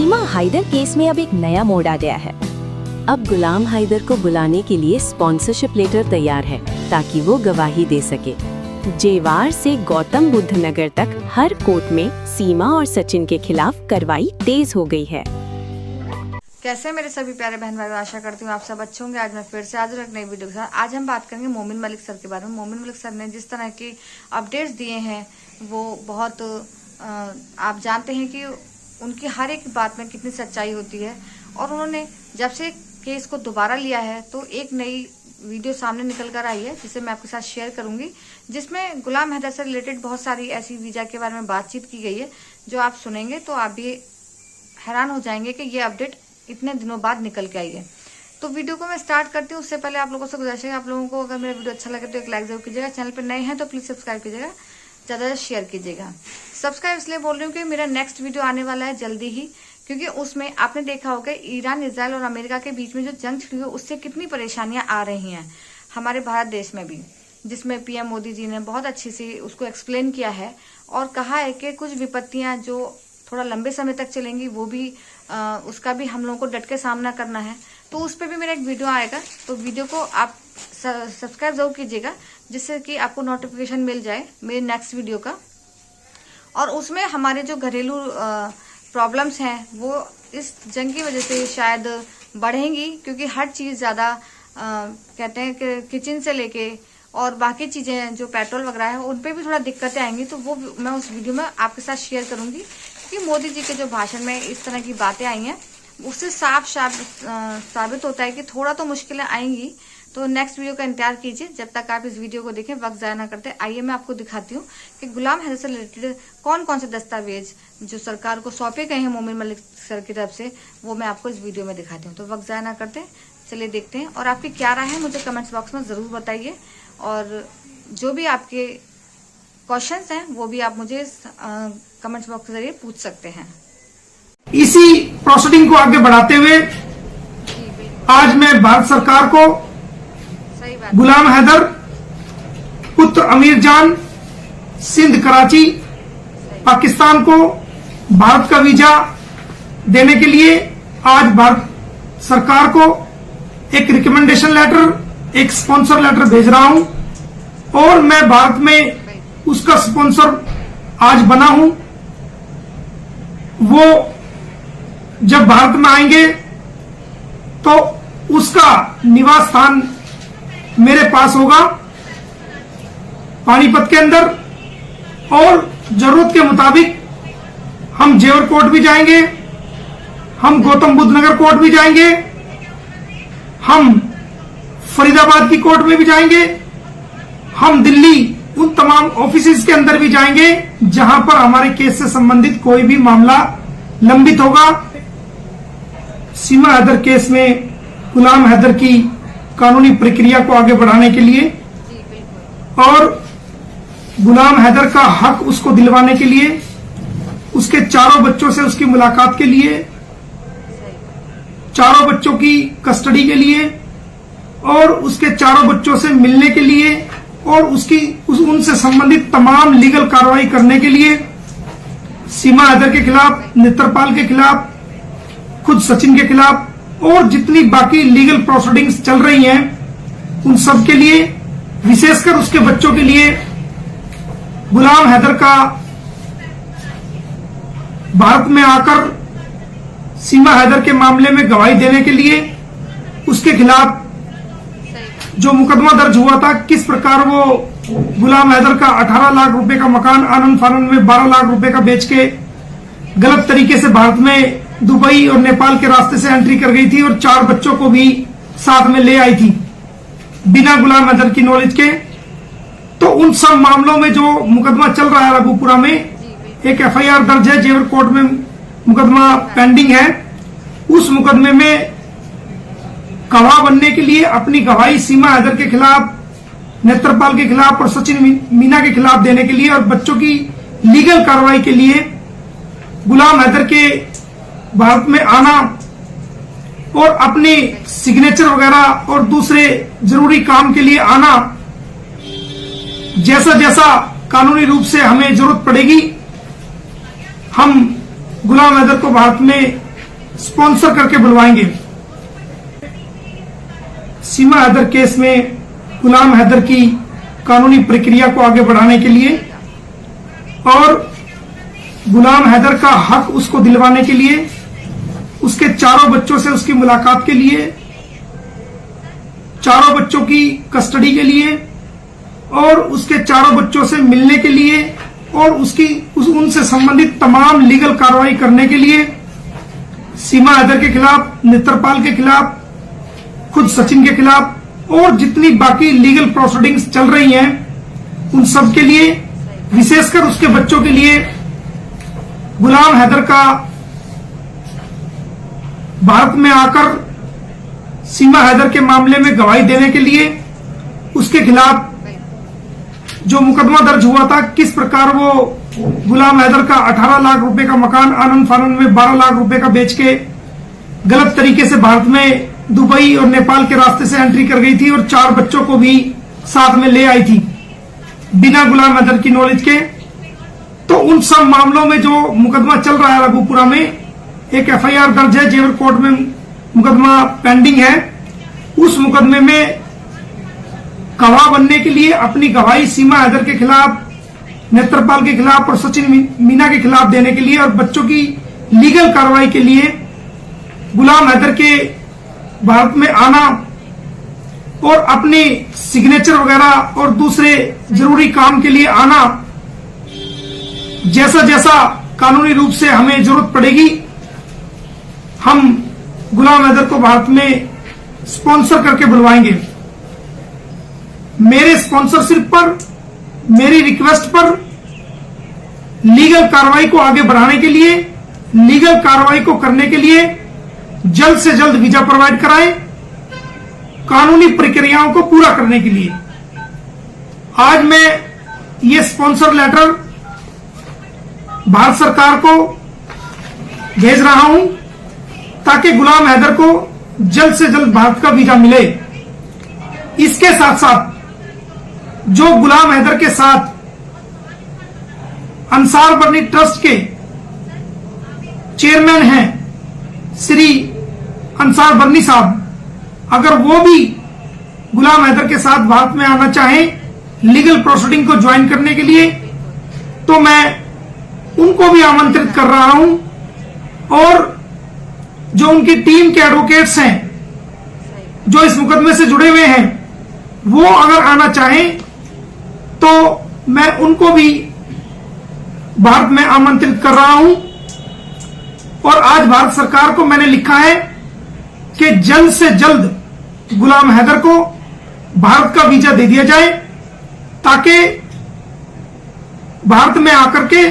सीमा Haider case में अब एक नया मोड़ आ गया है। अब गुलाम हैदर को बुलाने के लिए स्पॉन्सरशिप लेटर तैयार है ताकि वो गवाही दे सके। जेवार से गौतम बुद्ध नगर तक हर कोर्ट में सीमा और सचिन के खिलाफ कार्रवाई तेज हो गई है। कैसे मेरे सभी प्यारे बहन भाई, आशा करती हूँ आप सब अच्छे होंगे। आज मैं फिर से हाजिर एक नई वीडियो के साथ। आज हम बात करेंगे मोमिन मलिक सर के बारे में। मोमिन मलिक सर ने जिस तरह के अपडेट्स दिए हैं वो बहुत आप जानते हैं कि उनकी हर एक बात में कितनी सच्चाई होती है। और उन्होंने जब से केस को दोबारा लिया है तो एक नई वीडियो सामने निकल कर आई है जिसे मैं आपके साथ शेयर करूंगी, जिसमें गुलाम हैदर से रिलेटेड बहुत सारी ऐसी वीजा के बारे में बातचीत की गई है जो आप सुनेंगे तो आप भी हैरान हो जाएंगे कि ये अपडेट इतने दिनों बाद निकल के आई है। तो वीडियो को मैं स्टार्ट करती हूँ। उससे पहले आप लोगों से गुजारिश है, आप लोगों को अगर मेरा वीडियो अच्छा लगे तो एक लाइक जरूर कीजिएगा। चैनल पर नए हैं तो प्लीज सब्सक्राइब कीजिएगा, ज्यादा शेयर कीजिएगा। सब्सक्राइब इसलिए बोल रही हूँ कि मेरा नेक्स्ट वीडियो आने वाला है जल्दी ही, क्योंकि उसमें आपने देखा होगा ईरान, इजराइल और अमेरिका के बीच में जो जंग छिड़ी है उससे कितनी परेशानियां आ रही हैं हमारे भारत देश में भी, जिसमें पीएम मोदी जी ने बहुत अच्छी सी उसको एक्सप्लेन किया है और कहा है कि कुछ विपत्तियां जो थोड़ा लंबे समय तक चलेंगी वो भी उसका भी हम लोगों को डट के सामना करना है। तो उस पर भी मेरा एक वीडियो आएगा, तो वीडियो को आप सब्सक्राइब जरूर कीजिएगा जिससे कि आपको नोटिफिकेशन मिल जाए मेरे नेक्स्ट वीडियो का। और उसमें हमारे जो घरेलू प्रॉब्लम्स हैं वो इस जंग की वजह से शायद बढ़ेंगी, क्योंकि हर चीज़ ज़्यादा कहते हैं कि किचन से लेके और बाकी चीज़ें जो पेट्रोल वगैरह है उन पे भी थोड़ा दिक्कतें आएंगी। तो वो मैं उस वीडियो में आपके साथ शेयर करूंगी कि मोदी जी के जो भाषण में इस तरह की बातें आई हैं उससे साफ साबित होता है कि थोड़ा तो मुश्किलें आएंगी। तो नेक्स्ट वीडियो का इंतजार कीजिए। जब तक आप इस वीडियो को देखें, वक्त ज़ाया ना करते, आइए मैं आपको दिखाती हूँ कि गुलाम हैदर से रिलेटेड कौन कौन से दस्तावेज जो सरकार को सौंपे गए हैं मोमिन मलिक सर की तरफ से, वो मैं आपको इस वीडियो में दिखाती हूँ। तो वक्त ज़ाया ना करते, चलिए देखते हैं। और आपकी क्या राय है मुझे कमेंट्स बॉक्स में ज़रूर बताइए, और जो भी आपके क्वेश्चंस हैं वो भी आप मुझे कमेंट्स बॉक्स के जरिए पूछ सकते हैं। इसी प्रोसीडिंग को आगे बढ़ाते हुए आज मैं भारत सरकार को गुलाम हैदर पुत्र अमीर जान सिंध कराची पाकिस्तान को भारत का वीजा देने के लिए आज भारत सरकार को एक रिकमेंडेशन लेटर, एक स्पॉन्सर लेटर भेज रहा हूं। और मैं भारत में उसका स्पॉन्सर आज बना हूं। वो जब भारत में आएंगे तो उसका निवास स्थान मेरे पास होगा पानीपत के अंदर, और जरूरत के मुताबिक हम जेवर कोर्ट भी जाएंगे, हम गौतम बुद्ध नगर कोर्ट भी जाएंगे, हम फरीदाबाद की कोर्ट में भी जाएंगे, हम दिल्ली उन तमाम ऑफिसेज के अंदर भी जाएंगे जहां पर हमारे केस से संबंधित कोई भी मामला लंबित होगा। सीमा हैदर केस में गुलाम हैदर की कानूनी प्रक्रिया को आगे बढ़ाने के लिए और गुलाम हैदर का हक उसको दिलवाने के लिए, उसके चारों बच्चों से उसकी मुलाकात के लिए, चारों बच्चों की कस्टडी के लिए और उसके चारों बच्चों से मिलने के लिए और उनसे संबंधित तमाम लीगल कार्रवाई करने के लिए सीमा हैदर के खिलाफ, नेत्रपाल के खिलाफ, खुद सचिन के खिलाफ और जितनी बाकी लीगल प्रोसीडिंग्स चल रही हैं उन सब के लिए, विशेषकर उसके बच्चों के लिए गुलाम हैदर का भारत में आकर सीमा हैदर के मामले में गवाही देने के लिए, उसके खिलाफ जो मुकदमा दर्ज हुआ था, किस प्रकार वो गुलाम हैदर का 18 लाख रुपए का मकान आनंद फानंद में 12 लाख रुपए का बेच के गलत तरीके से भारत में दुबई और नेपाल के रास्ते से एंट्री कर गई थी और 4 बच्चों को भी साथ में ले आई थी बिना गुलाम हैदर की नॉलेज के। तो उन सब मामलों में जो मुकदमा चल रहा है रघुपुरा में, एक एफआईआर दर्ज है, जेवर कोर्ट में मुकदमा पेंडिंग है। उस मुकदमे में गवाह बनने के लिए अपनी गवाही सीमा हैदर के खिलाफ, नेत्रपाल के खिलाफ और सचिन मीना के खिलाफ देने के लिए और बच्चों की लीगल कार्रवाई के लिए गुलाम हैदर के भारत में आना और अपने सिग्नेचर वगैरह और दूसरे जरूरी काम के लिए आना, जैसा जैसा कानूनी रूप से हमें जरूरत पड़ेगी हम गुलाम हैदर को भारत में स्पॉन्सर करके बुलवाएंगे। सीमा हैदर केस में गुलाम हैदर की कानूनी प्रक्रिया को आगे बढ़ाने के लिए और गुलाम हैदर का हक उसको दिलवाने के लिए, उसके चारों बच्चों से उसकी मुलाकात के लिए, चारों बच्चों की कस्टडी के लिए और उसके चारों बच्चों से मिलने के लिए और उनसे संबंधित तमाम लीगल कार्रवाई करने के लिए सीमा हैदर के खिलाफ, नेत्रपाल के खिलाफ, खुद सचिन के खिलाफ और जितनी बाकी लीगल प्रोसीडिंग्स चल रही हैं उन सब के लिए, विशेषकर उसके बच्चों के लिए गुलाम हैदर का भारत में आकर सीमा हैदर के मामले में गवाही देने के लिए, उसके खिलाफ जो मुकदमा दर्ज हुआ था, किस प्रकार वो गुलाम हैदर का 18 लाख रुपए का मकान आनंद फानंद में 12 लाख रुपए का बेच के गलत तरीके से भारत में दुबई और नेपाल के रास्ते से एंट्री कर गई थी और 4 बच्चों को भी साथ में ले आई थी बिना गुलाम हैदर की नॉलेज के। तो उन सब मामलों में जो मुकदमा चल रहा है रघुपुरा में, एक एफआईआर दर्ज है, जेवर कोर्ट में मुकदमा पेंडिंग है। उस मुकदमे में गवाह बनने के लिए अपनी गवाही सीमा हैदर के खिलाफ, नेत्रपाल के खिलाफ और सचिन मीना के खिलाफ देने के लिए और बच्चों की लीगल कार्रवाई के लिए गुलाम हैदर के भारत में आना और अपने सिग्नेचर वगैरह और दूसरे जरूरी काम के लिए आना, जैसा जैसा कानूनी रूप से हमें जरूरत पड़ेगी, हम गुलाम हैदर को भारत में स्पॉन्सर करके बुलवाएंगे। मेरे स्पॉन्सरशिप पर, मेरी रिक्वेस्ट पर लीगल कार्रवाई को आगे बढ़ाने के लिए, लीगल कार्रवाई को करने के लिए जल्द से जल्द वीजा प्रोवाइड कराएं, कानूनी प्रक्रियाओं को पूरा करने के लिए। आज मैं ये स्पॉन्सर लेटर भारत सरकार को भेज रहा हूं ताकि गुलाम हैदर को जल्द से जल्द भारत का वीजा मिले। इसके साथ साथ जो गुलाम हैदर के साथ अंसार बर्नी ट्रस्ट के चेयरमैन हैं श्री अंसार बर्नी साहब, अगर वो भी गुलाम हैदर के साथ भारत में आना चाहें लीगल प्रोसीडिंग को ज्वाइन करने के लिए, तो मैं उनको भी आमंत्रित कर रहा हूं। और जो उनकी टीम के एडवोकेट्स हैं जो इस मुकदमे से जुड़े हुए हैं, वो अगर आना चाहें तो मैं उनको भी भारत में आमंत्रित कर रहा हूं। और आज भारत सरकार को मैंने लिखा है कि जल्द से जल्द गुलाम हैदर को भारत का वीजा दे दिया जाए ताकि भारत में आकर के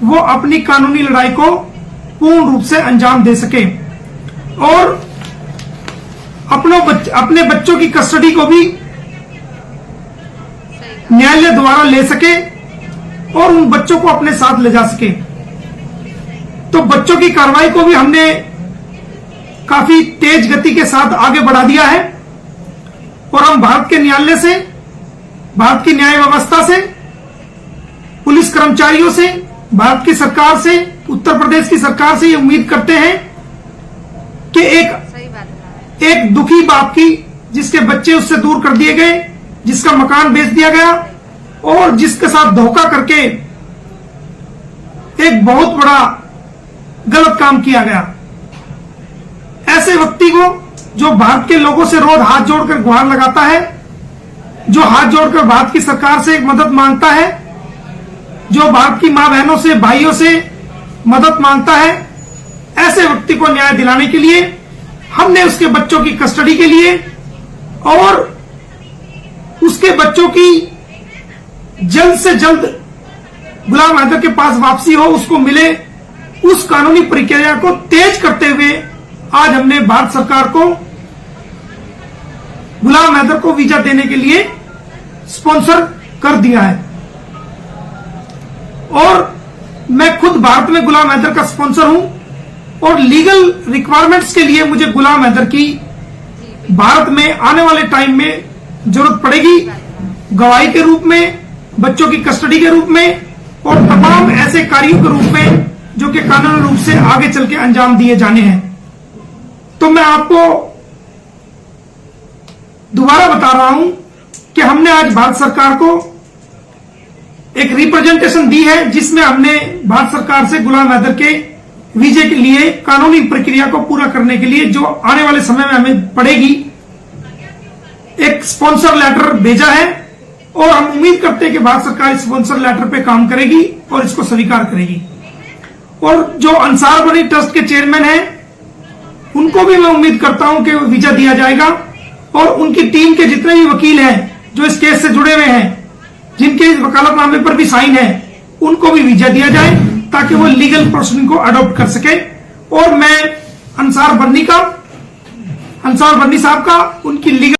वो अपनी कानूनी लड़ाई को पूर्ण रूप से अंजाम दे सके और अपने बच्चों की कस्टडी को भी न्यायालय द्वारा ले सके और उन बच्चों को अपने साथ ले जा सके। तो बच्चों की कार्रवाई को भी हमने काफी तेज गति के साथ आगे बढ़ा दिया है और हम भारत के न्यायालय से, भारत की न्याय व्यवस्था से, पुलिस कर्मचारियों से, भारत की सरकार से, उत्तर प्रदेश की सरकार से ये उम्मीद करते हैं कि एक दुखी बाप की, जिसके बच्चे उससे दूर कर दिए गए, जिसका मकान बेच दिया गया और जिसके साथ धोखा करके एक बहुत बड़ा गलत काम किया गया, ऐसे व्यक्ति को जो भारत के लोगों से रोज हाथ जोड़कर गुहार लगाता है, जो हाथ जोड़कर भारत की सरकार से मदद मांगता है, जो भारत की मां बहनों से, भाइयों से मदद मांगता है, ऐसे व्यक्ति को न्याय दिलाने के लिए हमने उसके बच्चों की कस्टडी के लिए और उसके बच्चों की जल्द से जल्द गुलाम हैदर के पास वापसी हो, उसको मिले, उस कानूनी प्रक्रिया को तेज करते हुए आज हमने भारत सरकार को गुलाम हैदर को वीजा देने के लिए स्पॉन्सर कर दिया है। और मैं खुद भारत में गुलाम हैदर का स्पॉन्सर हूं और लीगल रिक्वायरमेंट्स के लिए मुझे गुलाम हैदर की भारत में आने वाले टाइम में जरूरत पड़ेगी, गवाही के रूप में, बच्चों की कस्टडी के रूप में और तमाम ऐसे कार्यों के रूप में जो कि कानूनी रूप से आगे चल के अंजाम दिए जाने हैं। तो मैं आपको दोबारा बता रहा हूं कि हमने आज भारत सरकार को एक रिप्रेजेंटेशन दी है, जिसमें हमने भारत सरकार से गुलाम हैदर के वीजे के लिए कानूनी प्रक्रिया को पूरा करने के लिए जो आने वाले समय में हमें पड़ेगी, एक स्पॉन्सर लेटर भेजा है और हम उम्मीद करते हैं कि भारत सरकार इस स्पॉन्सर लेटर पे काम करेगी और इसको स्वीकार करेगी। और जो अंसार बनी ट्रस्ट के चेयरमैन हैं, उनको भी मैं उम्मीद करता हूं कि वीजा दिया जाएगा और उनकी टीम के जितने भी वकील हैं जो इस केस से जुड़े हुए हैं, जिनके वकालतनामे पर भी साइन है, उनको भी वीजा दिया जाए ताकि वो लीगल प्रोसीडिंग को अडॉप्ट कर सके। और मैं अंसार बन्नी साहब का उनकी लीगल